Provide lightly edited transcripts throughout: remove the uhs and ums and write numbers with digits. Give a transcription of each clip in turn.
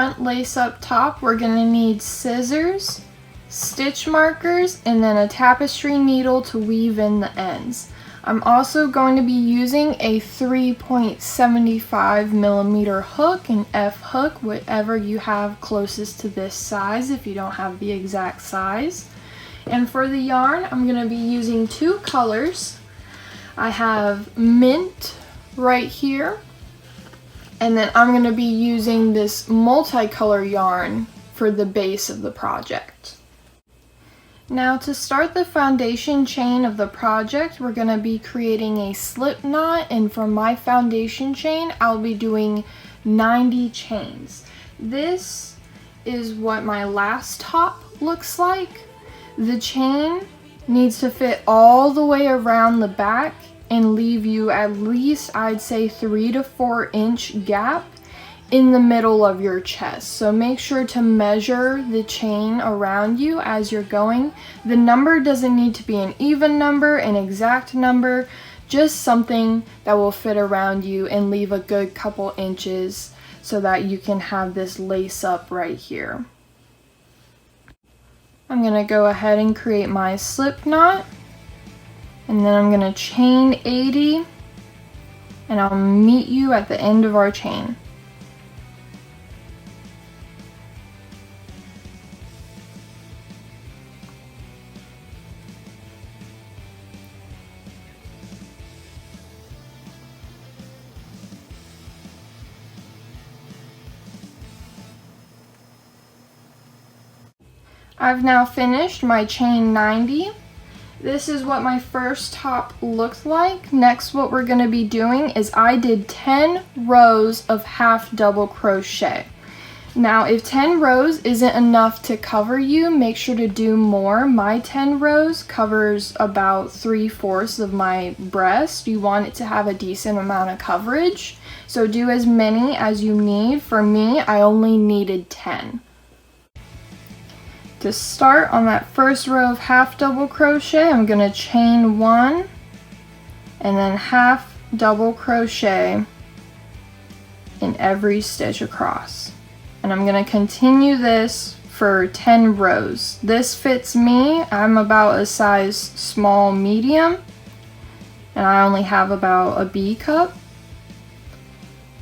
front lace up top, we're going to need scissors, stitch markers, and then a tapestry needle to weave in the ends. I'm also going to be using a 3.75 millimeter hook, an F hook, whatever you have closest to this size if you don't have the exact size. And for the yarn, I'm going to be using two colors. I have mint right here, and then I'm going to be using this multicolor yarn for the base of the project. Now to start the foundation chain of the project, we're going to be creating a slip knot, and for my foundation chain, I'll be doing 90 chains. This is what my last top looks like. The chain needs to fit all the way around the back and leave you at least, I'd say, 3 to 4 inch gap in the middle of your chest. So make sure to measure the chain around you as you're going. The number doesn't need to be an even number, an exact number, just something that will fit around you and leave a good couple inches so that you can have this lace up right here. I'm going to go ahead and create my slip knot, and then I'm going to chain 80, and I'll meet you at the end of our chain. I've now finished my chain 90. This is what my first top looked like. Next, what we're going to be doing is I did 10 rows of half double crochet. Now, if 10 rows isn't enough to cover you, make sure to do more. My 10 rows covers about 3/4 of my breast. You want it to have a decent amount of coverage, so do as many as you need. For me, I only needed 10. To start on that first row of half double crochet, I'm going to chain 1 and then half double crochet in every stitch across. And I'm going to continue this for 10 rows. This fits me. I'm about a size small medium, and I only have about a B cup.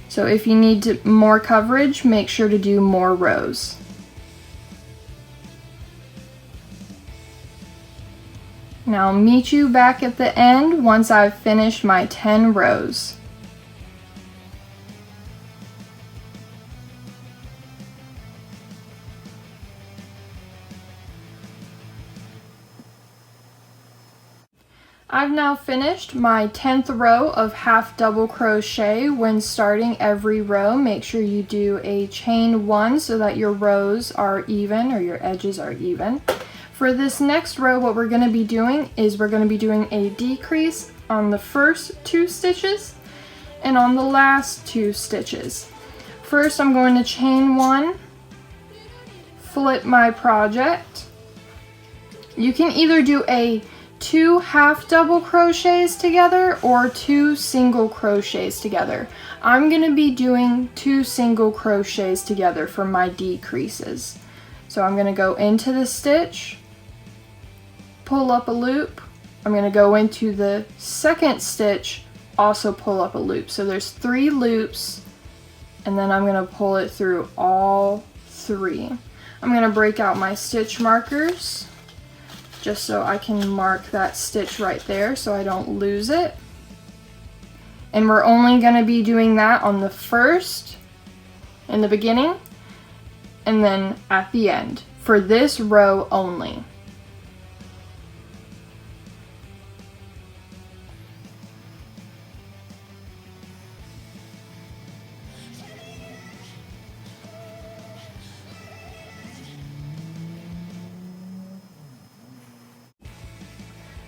So if you need more coverage, make sure to do more rows. Now I'll meet you back at the end once I've finished my 10 rows. I've now finished my 10th row of half double crochet. When starting every row, make sure you do a chain 1 so that your rows are even, or your edges are even. For this next row, what we're going to be doing is we're going to be doing a decrease on the first 2 stitches and on the last 2 stitches. First, I'm going to chain 1, flip my project. You can either do a 2 half double crochets together or 2 single crochets together. I'm going to be doing 2 single crochets together for my decreases. So I'm going to go into the stitch, pull up a loop. I'm going to go into the second stitch, also pull up a loop. So there's 3 loops, and then I'm going to pull it through all 3. I'm going to break out my stitch markers just so I can mark that stitch right there so I don't lose it. And we're only going to be doing that on the first, in the beginning, and then at the end for this row only.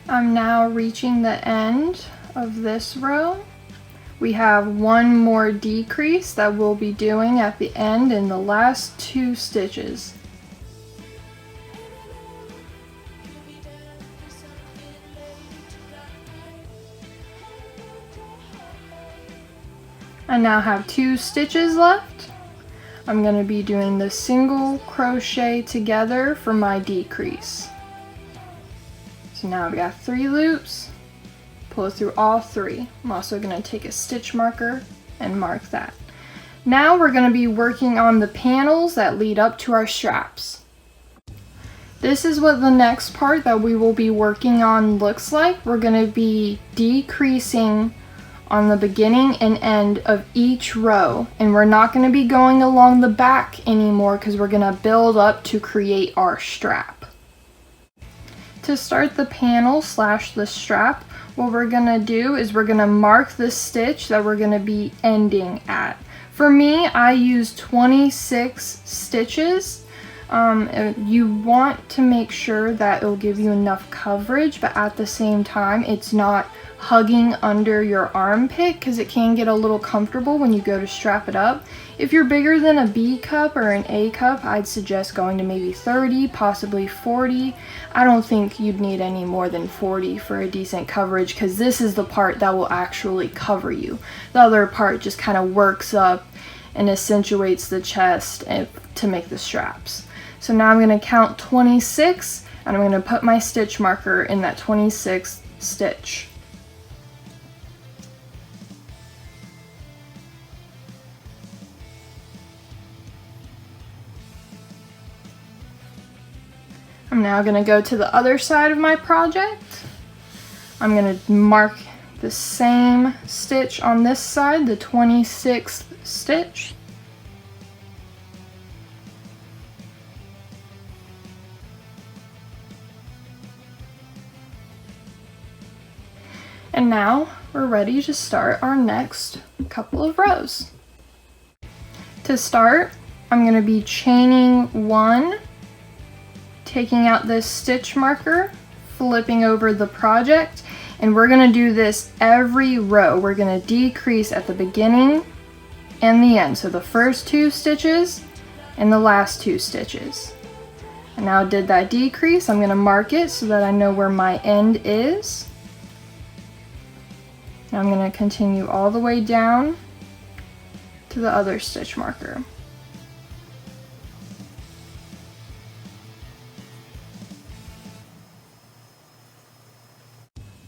I'm now reaching the end of this row. We have one more decrease that we'll be doing at the end in the last 2 stitches. I now have 2 stitches left. I'm going to be doing the single crochet together for my decrease. So now I've got 3 loops, pull through all 3. I'm also going to take a stitch marker and mark that. Now we're going to be working on the panels that lead up to our straps. This is what the next part that we will be working on looks like. We're going to be decreasing on the beginning and end of each row, and we're not going to be going along the back anymore because we're going to build up to create our strap. To start the panel / the strap, what we're going to do is we're going to mark the stitch that we're going to be ending at. For me, I use 26 stitches. You want to make sure that it'll give you enough coverage, but at the same time it's not hugging under your armpit because it can get a little comfortable when you go to strap it up. If you're bigger than a B cup or an A cup, I'd suggest going to maybe 30, possibly 40. I don't think you'd need any more than 40 for a decent coverage because this is the part that will actually cover you. The other part just kind of works up and accentuates the chest to make the straps. So now I'm going to count 26 and I'm going to put my stitch marker in that 26th stitch. I'm now going to go to the other side of my project. I'm going to mark the same stitch on this side, the 26th stitch. And now we're ready to start our next couple of rows. To start, I'm going to be chaining 1, taking out this stitch marker, flipping over the project, and we're going to do this every row. We're going to decrease at the beginning and the end. So the first 2 stitches and the last 2 stitches. And now I did that decrease. I'm going to mark it so that I know where my end is. Now I'm going to continue all the way down to the other stitch marker.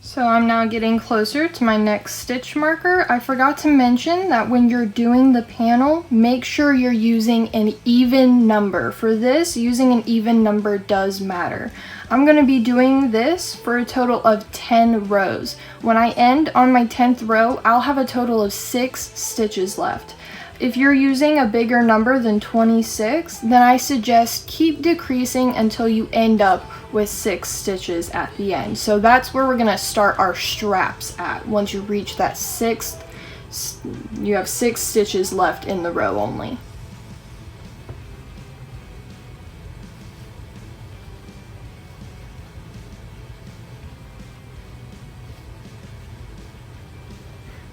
So I'm now getting closer to my next stitch marker. I forgot to mention that when you're doing the panel, make sure you're using an even number. For this, using an even number does matter. I'm going to be doing this for a total of 10 rows. When I end on my 10th row, I'll have a total of 6 stitches left. If you're using a bigger number than 26, then I suggest keep decreasing until you end up with 6 stitches at the end. So that's where we're going to start our straps at. Once you reach that 6th, you have 6 stitches left in the row only.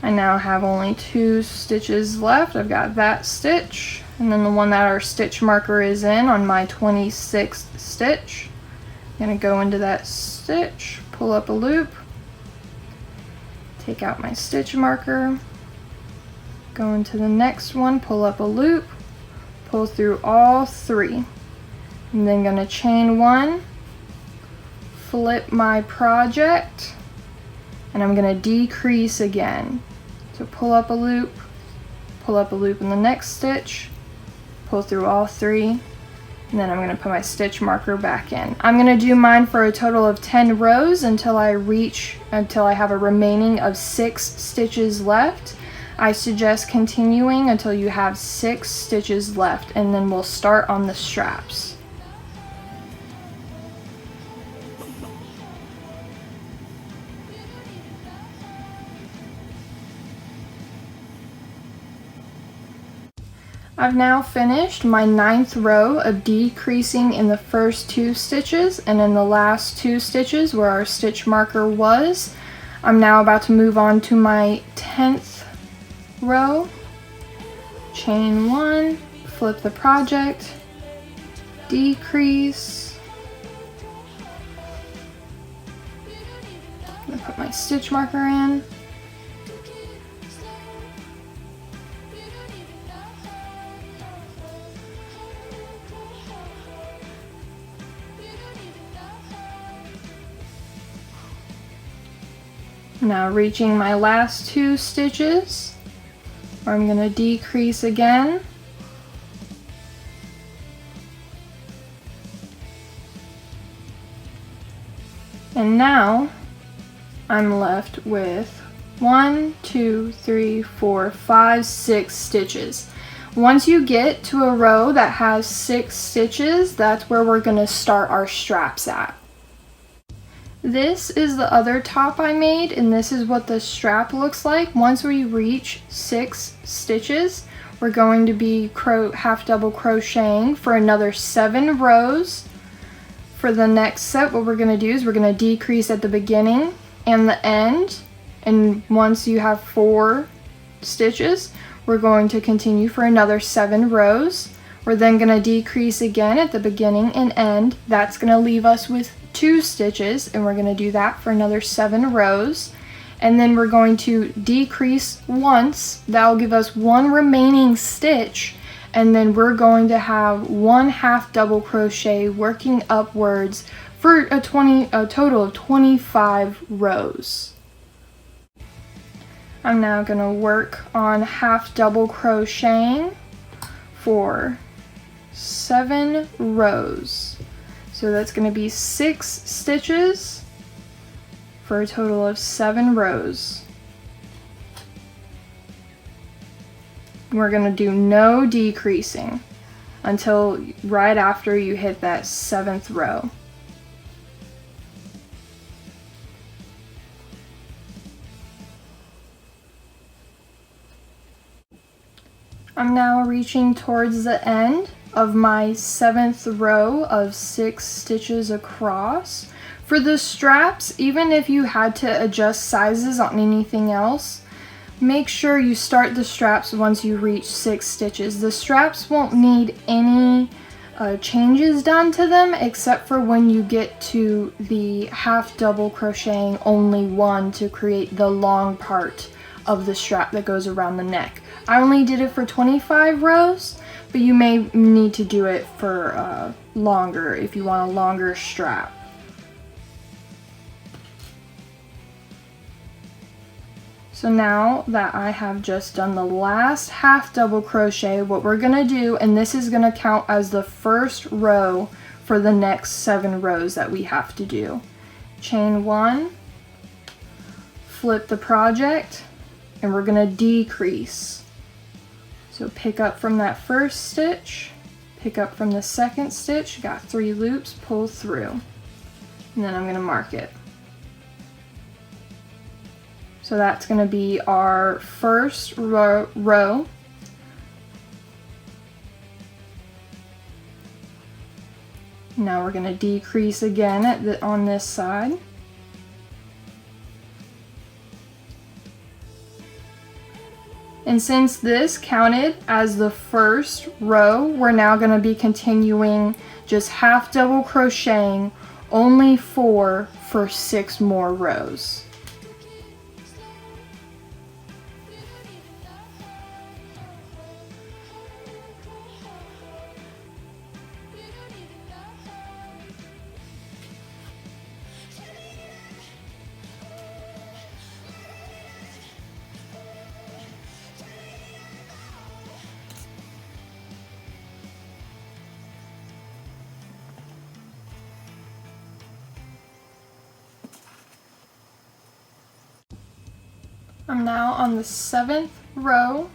I now have only 2 stitches left. I've got that stitch and then the one that our stitch marker is in on my 26th stitch. I'm going to go into that stitch, pull up a loop, take out my stitch marker, go into the next one, pull up a loop, pull through all 3. I'm then going to chain 1, flip my project, and I'm going to decrease again. So pull up a loop in the next stitch, pull through all 3, and then I'm going to put my stitch marker back in. I'm going to do mine for a total of 10 rows until I have a remaining of 6 stitches left. I suggest continuing until you have 6 stitches left, and then we'll start on the straps. I've now finished my 9th row of decreasing in the first 2 stitches and in the last 2 stitches where our stitch marker was. I'm now about to move on to my 10th row. Chain 1, flip the project, decrease. I'm going to put my stitch marker in. Now reaching my last 2 stitches, I'm going to decrease again. And now I'm left with 1, 2, 3, 4, 5, 6 stitches. Once you get to a row that has 6 stitches, that's where we're going to start our straps at. This is the other top I made, and this is what the strap looks like. Once we reach 6 stitches, we're going to be half double crocheting for another 7 rows. For the next set, what we're going to do is we're going to decrease at the beginning and the end, and once you have 4 stitches, we're going to continue for another 7 rows. We're then going to decrease again at the beginning and end. That's going to leave us with 2 stitches, and we're going to do that for another 7 rows. And then we're going to decrease once. That'll give us 1 remaining stitch, and then we're going to have 1 half double crochet working upwards for a total of 25 rows. I'm now going to work on half double crocheting for 7 rows. So that's going to be 6 stitches for a total of 7 rows. We're going to do no decreasing until right after you hit that 7th row. I'm now reaching towards the end of my 7th row of 6 stitches across. For the straps, even if you had to adjust sizes on anything else, make sure you start the straps once you reach 6 stitches. The straps won't need any changes done to them except for when you get to the half double crocheting only 1 to create the long part of the strap that goes around the neck. I only did it for 25 rows, but you may need to do it for longer if you want a longer strap. So now that I have just done the last half double crochet, what we're going to do, and this is going to count as the first row for the next 7 rows that we have to do. Chain 1, flip the project, and we're going to decrease. So pick up from that first stitch, pick up from the second stitch, got 3 loops, pull through, and then I'm going to mark it. So that's going to be our first row. Now we're going to decrease again on this side. And since this counted as the first row, we're now going to be continuing just half double crocheting only 4 for 6 more rows. I'm now on the 7th row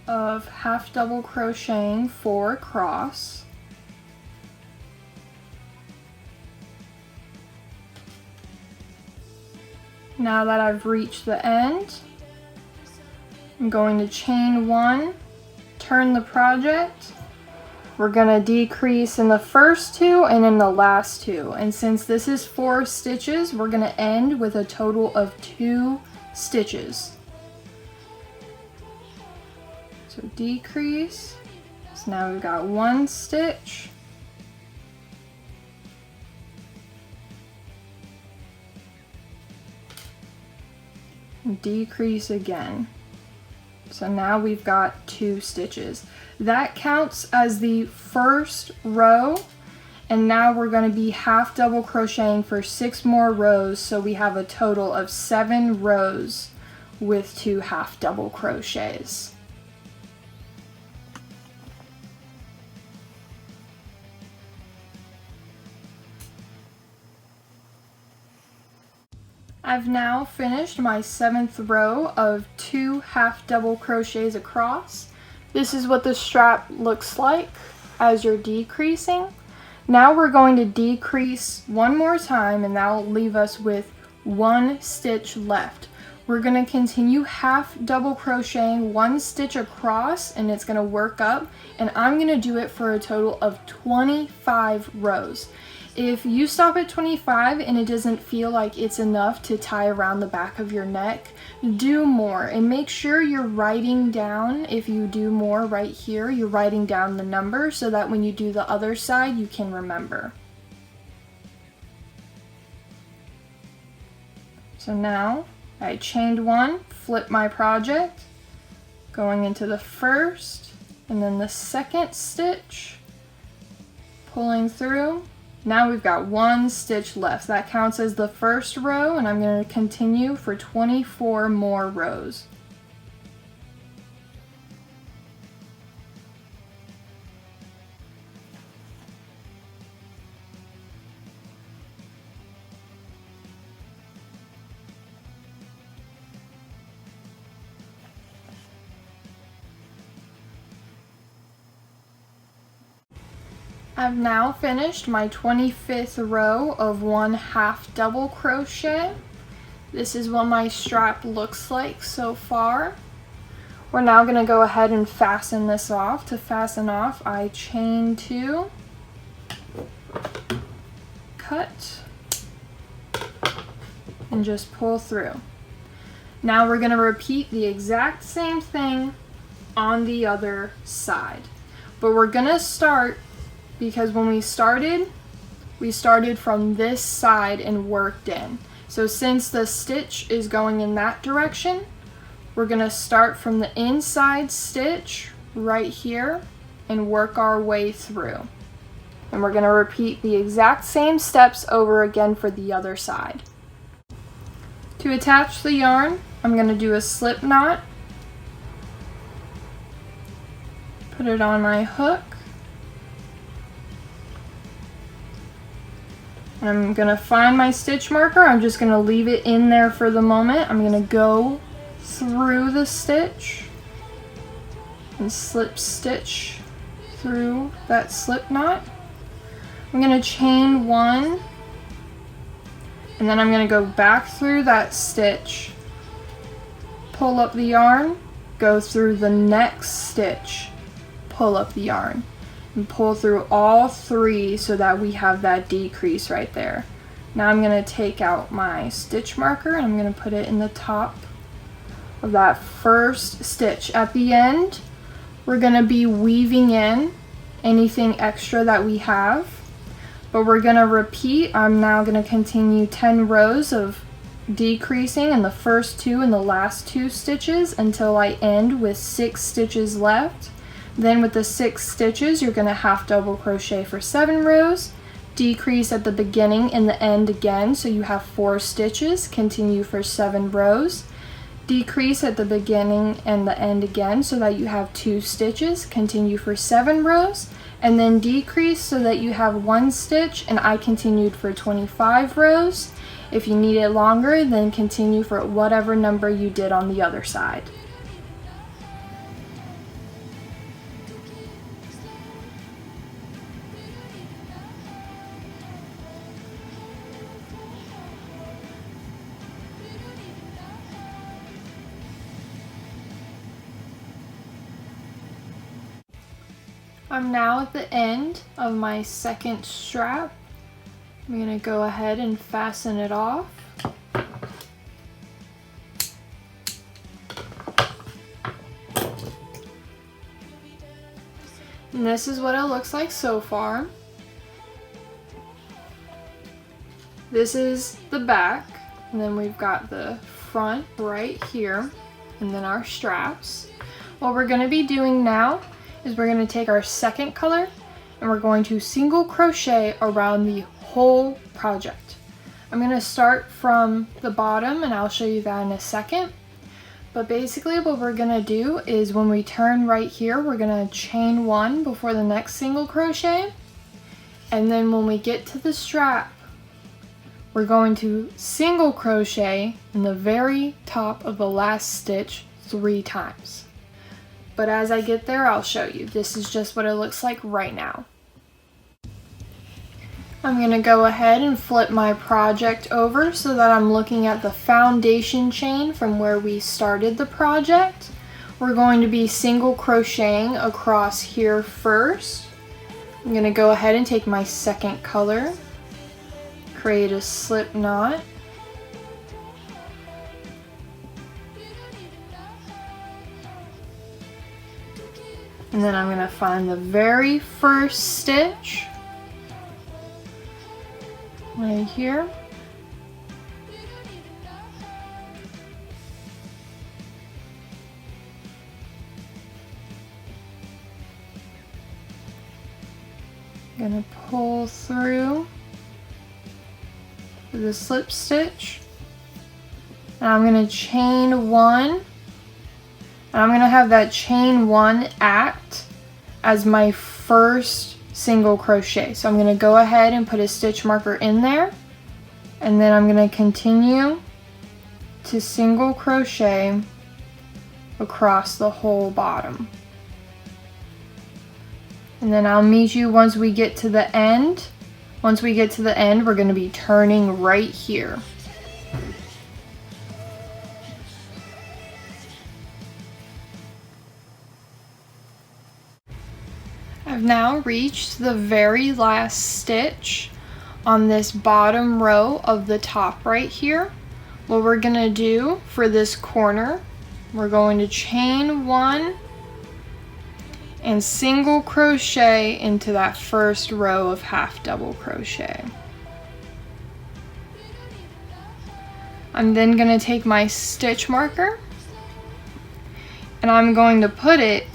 of half double crocheting 4 across. Now that I've reached the end, I'm going to chain 1, turn the project. We're going to decrease in the first 2 and in the last 2. And since this is 4 stitches, we're going to end with a total of 2 stitches. So decrease. So now we've got 1 stitch. And decrease again. So now we've got 2 stitches. That counts as the first row, And now we're going to be half double crocheting for 6 more rows, so we have a total of 7 rows with 2 half double crochets. I've now finished my 7th row of 2 half double crochets across. This is what the strap looks like as you're decreasing. Now we're going to decrease one more time, and that will leave us with 1 stitch left. We're going to continue half double crocheting 1 stitch across, and it's going to work up, and I'm going to do it for a total of 25 rows. If you stop at 25 and it doesn't feel like it's enough to tie around the back of your neck, do more, and make sure you're writing down, if you do more right here, you're writing down the number so that when you do the other side you can remember. So now I chained 1, flip my project, going into the first and then the second stitch, pulling through. Now we've got 1 stitch left. That counts as the first row, and I'm going to continue for 24 more rows. I've now finished my 25th row of 1 half double crochet. This is what my strap looks like so far. We're now going to go ahead and fasten this off. To fasten off, I chain 2, cut, and just pull through. Now we're going to repeat the exact same thing on the other side. But we're going to start, because when we started from this side and worked in. So since the stitch is going in that direction, we're going to start from the inside stitch right here and work our way through. And we're going to repeat the exact same steps over again for the other side. To attach the yarn, I'm going to do a slip knot, put it on my hook, I'm going to find my stitch marker. I'm just going to leave it in there for the moment. I'm going to go through the stitch and slip stitch through that slip knot. I'm going to chain 1, and then I'm going to go back through that stitch, pull up the yarn, go through the next stitch, pull up the yarn, and pull through all 3 so that we have that decrease right there. Now I'm going to take out my stitch marker and I'm going to put it in the top of that first stitch. At the end, we're going to be weaving in anything extra that we have, but we're going to repeat. I'm now going to continue 10 rows of decreasing in the first 2 and the last 2 stitches until I end with 6 stitches left. Then with the 6 stitches, you're going to half double crochet for 7 rows, decrease at the beginning and the end again, so you have 4 stitches, continue for 7 rows, decrease at the beginning and the end again so that you have 2 stitches, continue for 7 rows, and then decrease so that you have 1 stitch, and I continued for 25 rows. If you need it longer, then continue for whatever number you did on the other side. I'm now at the end of my second strap. I'm going to go ahead and fasten it off. And this is what it looks like so far. This is the back, and then we've got the front right here, and then our straps. What we're going to be doing now is we're going to take our second color and we're going to single crochet around the whole project. I'm going to start from the bottom and I'll show you that in a second. But basically what we're going to do is when we turn right here, we're going to chain 1 before the next single crochet. And then when we get to the strap, we're going to single crochet in the very top of the last stitch 3 times. But as I get there, I'll show you. This is just what it looks like right now. I'm going to go ahead and flip my project over so that I'm looking at the foundation chain from where we started the project. We're going to be single crocheting across here first. I'm going to go ahead and take my second color, create a slip knot, and then I'm going to find the very first stitch right here. I'm going to pull through the slip stitch, and I'm going to chain 1, and I'm going to have that chain 1 act as my first single crochet. So I'm going to go ahead and put a stitch marker in there, and then I'm going to continue to single crochet across the whole bottom. And then I'll meet you once we get to the end. Once we get to the end, we're going to be turning right here. I've now reached the very last stitch on this bottom row of the top right here. What we're going to do for this corner, we're going to chain 1 and single crochet into that first row of half double crochet. I'm then going to take my stitch marker and I'm going to put it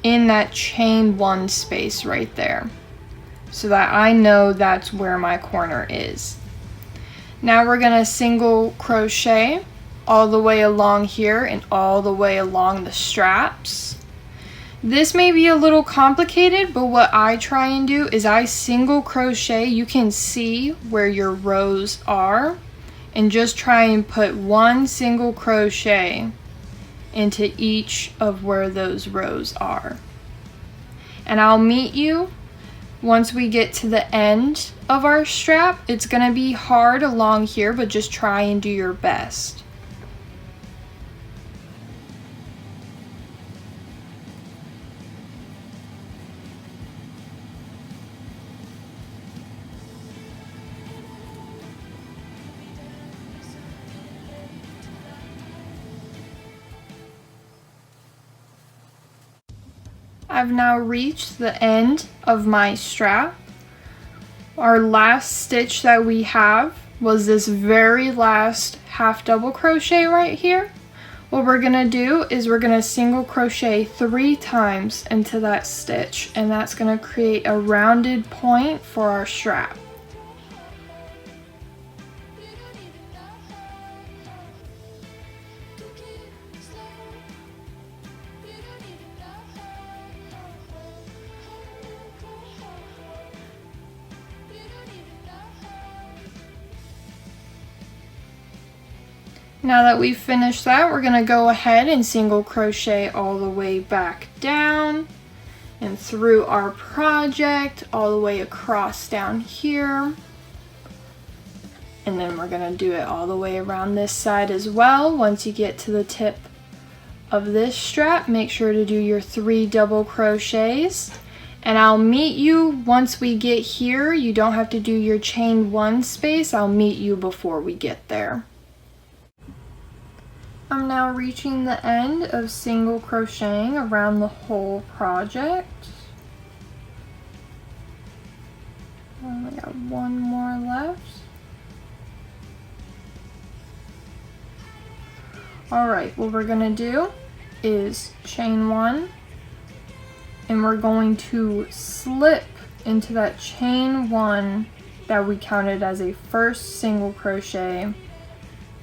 in that chain 1 space right there so that I know that's where my corner is. Now we're going to single crochet all the way along here and all the way along the straps. This may be a little complicated, but what I try and do is I single crochet. You can see where your rows are and just try and put 1 single crochet into each of where those rows are. And I'll meet you once we get to the end of our strap. It's going to be hard along here, but just try and do your best. I've now reached the end of my strap. Our last stitch that we have was this very last half double crochet right here. What we're gonna do is we're gonna single crochet 3 times into that stitch, and that's gonna create a rounded point for our strap. Now that we've finished that, we're going to go ahead and single crochet all the way back down and through our project, all the way across down here. And then we're going to do it all the way around this side as well. Once you get to the tip of this strap, make sure to do your 3 double crochets. And I'll meet you once we get here. You don't have to do your chain 1 space. I'll meet you before we get there. I'm now reaching the end of single crocheting around the whole project. I only got 1 more left. Alright, what we're going to do is chain 1, and we're going to slip into that chain 1 that we counted as a first single crochet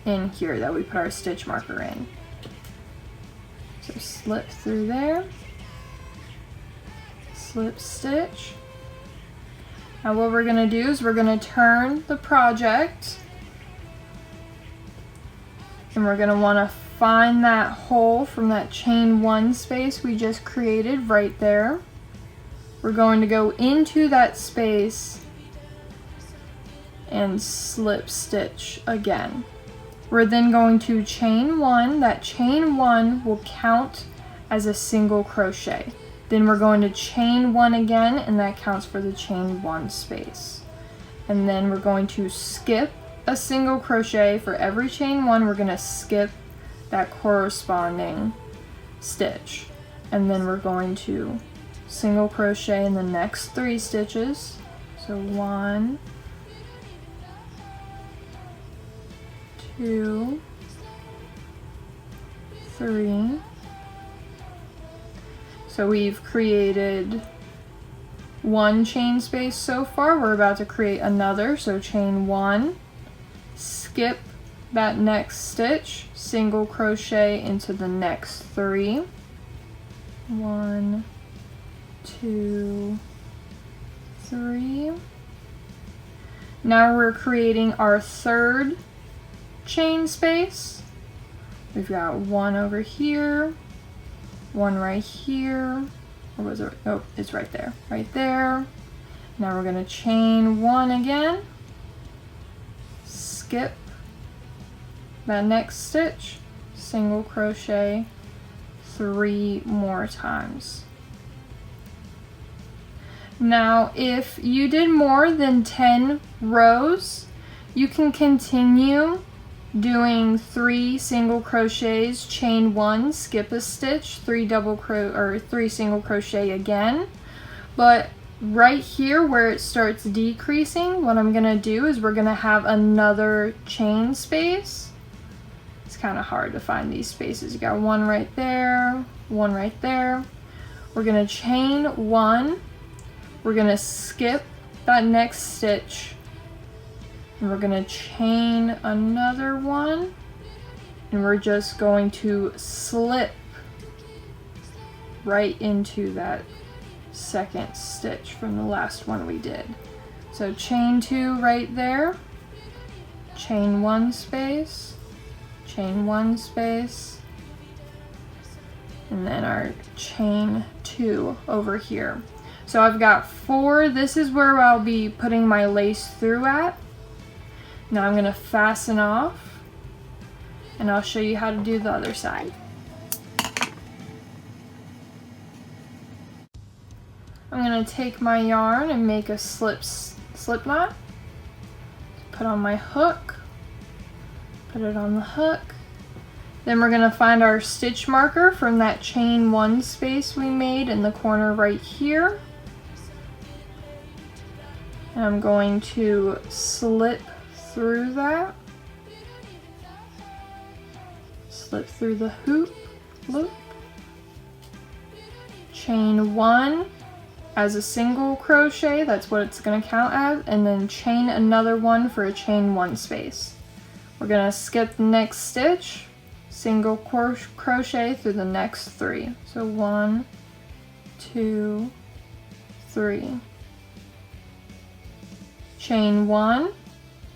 in here that we put our stitch marker in. So slip through there, slip stitch. Now what we're going to do is we're going to turn the project, and we're going to want to find that hole from that chain 1 space we just created right there. We're going to go into that space and slip stitch again. We're then going to chain 1. That chain 1 will count as a single crochet. Then we're going to chain 1 again, and that counts for the chain 1 space. And then we're going to skip a single crochet for every chain 1. We're going to skip that corresponding stitch, and then we're going to single crochet in the next 3 stitches. So 1, 2, 3. So we've created 1 chain space so far. We're about to create another, so chain 1, skip that next stitch, single crochet into the next 3. 1, 2, 3. Now we're creating our 3rd chain space. We've got 1 over here, 1 right here. Or was it? Oh, it's right there. Right there. Now we're going to chain 1 again, skip that next stitch, single crochet 3 more times. Now if you did more than 10 rows, you can continue doing 3 single crochets, chain 1, skip a stitch, 3 single crochet again. But right here where it starts decreasing, what I'm gonna do is we're gonna have another chain space. It's kind of hard to find these spaces. You got 1 right there, 1 right there. We're gonna chain 1, we're gonna skip that next stitch, and we're gonna chain another 1, and we're just going to slip right into that 2nd stitch from the last one we did. So chain 2 right there, chain 1 space, chain 1 space, and then our chain 2 over here. So I've got 4. This is where I'll be putting my lace through at. Now I'm going to fasten off, and I'll show you how to do the other side. I'm going to take my yarn and make a slip knot. Put on my hook, put it on the hook. Then we're going to find our stitch marker from that chain 1 space we made in the corner right here. And I'm going to slip through that. Slip through the hoop loop. Chain 1 as a single crochet, that's what it's going to count as, and then chain another 1 for a chain 1 space. We're going to skip the next stitch, single crochet through the next 3. So 1, 2, 3. Chain 1,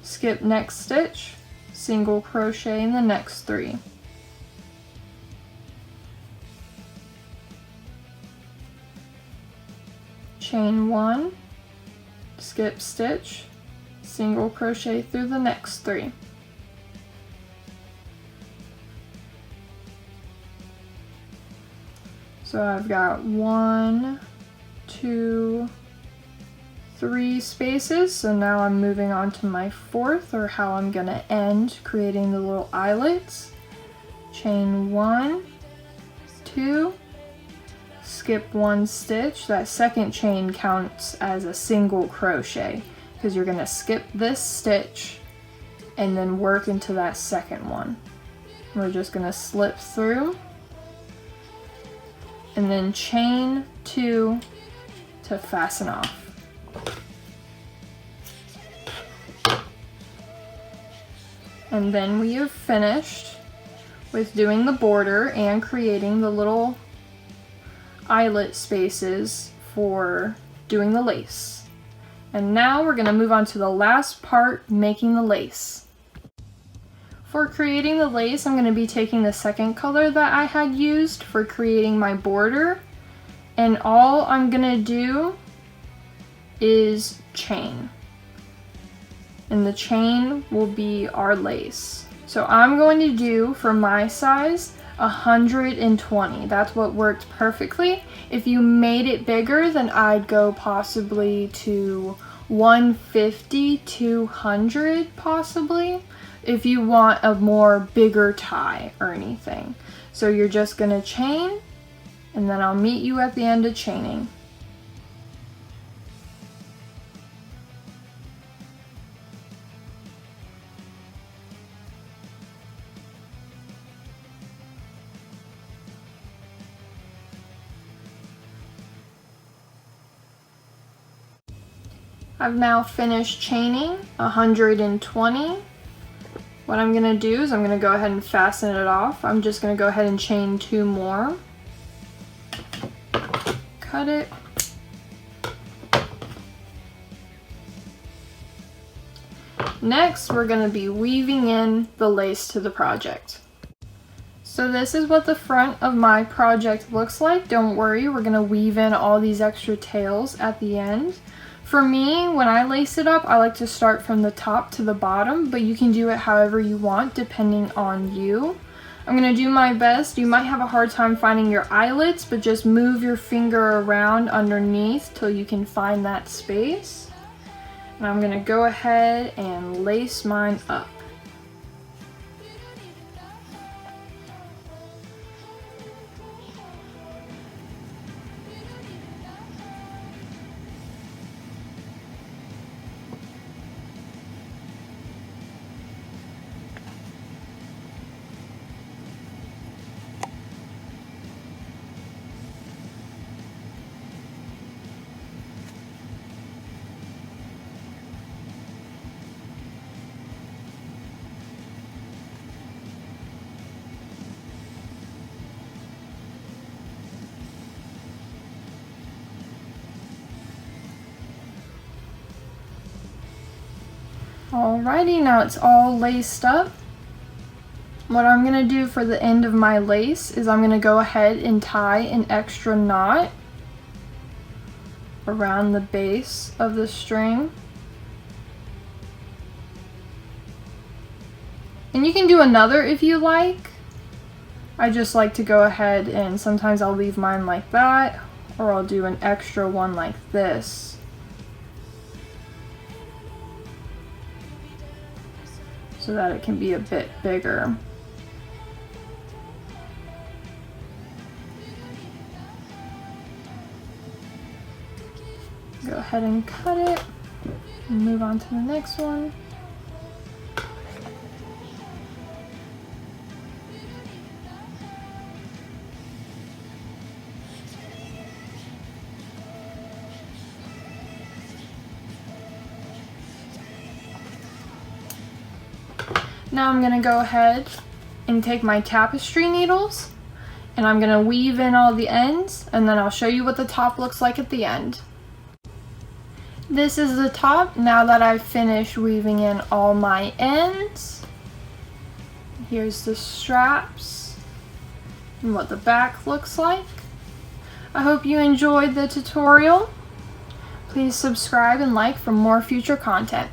skip next stitch, single crochet in the next 3. Chain 1, skip stitch, single crochet through the next 3. So I've got 1, 2, 3 spaces, so now I'm moving on to my 4th, or how I'm going to end creating the little eyelets. Chain 1, 2, skip 1 stitch. That 2nd chain counts as a single crochet because you're going to skip this stitch and then work into that 2nd one. We're just going to slip through, and then chain 2 to fasten off. And then we have finished with doing the border and creating the little eyelet spaces for doing the lace. And now we're going to move on to the last part, making the lace. For creating the lace, I'm going to be taking the second color that I had used for creating my border, and all I'm going to do is chain. And the chain will be our lace. So I'm going to do, for my size, 120. That's what worked perfectly. If you made it bigger, then I'd go possibly to 150, 200 possibly, if you want a more bigger tie or anything. So you're just gonna chain, and then I'll meet you at the end of chaining. I've now finished chaining 120. What I'm gonna do is I'm gonna go ahead and fasten it off. I'm just gonna go ahead and chain 2 more. Cut it. Next, we're gonna be weaving in the lace to the project. So this is what the front of my project looks like. Don't worry, we're gonna weave in all these extra tails at the end. For me, when I lace it up, I like to start from the top to the bottom, but you can do it however you want depending on you. I'm gonna do my best. You might have a hard time finding your eyelets, but just move your finger around underneath till you can find that space. And I'm gonna go ahead and lace mine up. Alrighty, now it's all laced up. What I'm going to do for the end of my lace is I'm going to go ahead and tie an extra knot around the base of the string. And you can do another if you like. I just like to go ahead and sometimes I'll leave mine like that, or I'll do an extra one like this. So that it can be a bit bigger. Go ahead and cut it and move on to the next one. Now I'm going to go ahead and take my tapestry needles and I'm going to weave in all the ends, and then I'll show you what the top looks like at the end. This is the top now that I've finished weaving in all my ends. Here's the straps and what the back looks like. I hope you enjoyed the tutorial. Please subscribe and like for more future content.